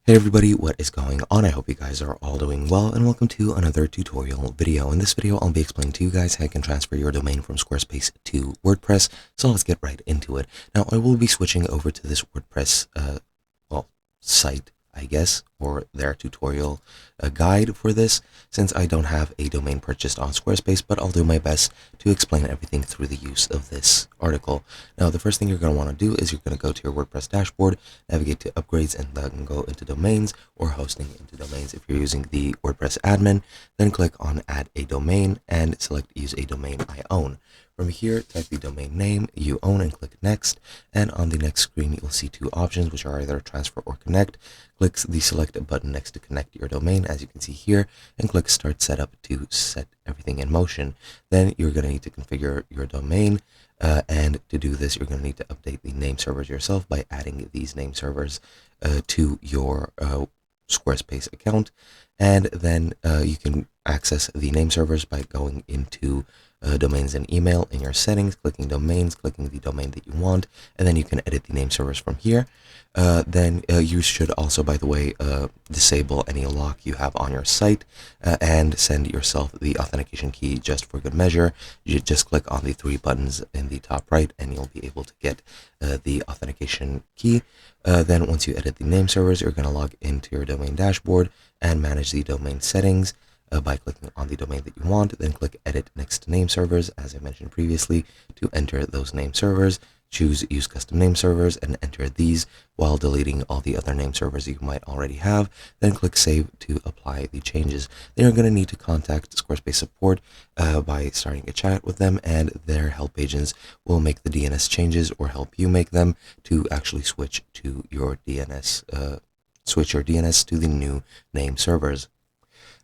Hey everybody, what is going on? I hope you guys are all doing well, and welcome to another tutorial video. In this video, I'll be explaining to you guys how you can transfer your domain from Squarespace to WordPress. So let's get right into it. Now, I will be switching over to this WordPress site, I guess, or their tutorial guide for this, since I don't have a domain purchased on Squarespace, but I'll do my best to explain everything through the use of this article. Now, the first thing you're going to want to do is you're going to go to your WordPress dashboard, navigate to upgrades, and then go into domains or hosting into domains. If you're using the WordPress admin, then click on add a domain and select use a domain I own. From here, type the domain name you own and click next, and on the next screen you'll see two options, which are either transfer or connect. Click the select button next to connect your domain, as you can see here, and click start setup to set everything in motion. Then you're going to need to configure your domain, and to do this you're going to need to update the name servers yourself by adding these name servers to your Squarespace account, and then you can access the name servers by going into domains and email in your settings, clicking domains, clicking the domain that you want, and then you can edit the name servers from here. Then you should also, by the way, disable any lock you have on your site and send yourself the authentication key just for good measure. You just click on the three buttons in the top right and you'll be able to get the authentication key. Then once you edit the name servers, you're going to log into your domain dashboard and manage the domain settings by clicking on the domain that you want. Then click edit next to name servers, as I mentioned previously, to enter those name servers. Choose use custom name servers and enter these while deleting all the other name servers you might already have. Then click save to apply the changes. Then you're going to need to contact Squarespace support by starting a chat with them, and their help agents will make the DNS changes or help you make them to actually switch to your DNS, to the new name servers.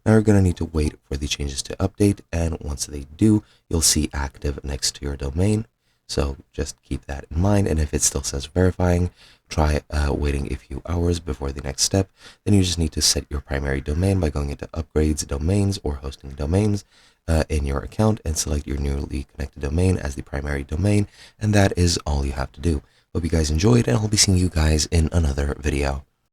Now you're going to need to wait for the changes to update, and once they do, you'll see active next to your domain. So just keep that in mind, and if it still says verifying, try waiting a few hours before the next step. Then you just need to set your primary domain by going into upgrades, domains, or hosting domains in your account, and select your newly connected domain as the primary domain, and that is all you have to do. Hope you guys enjoyed, and I'll be seeing you guys in another video.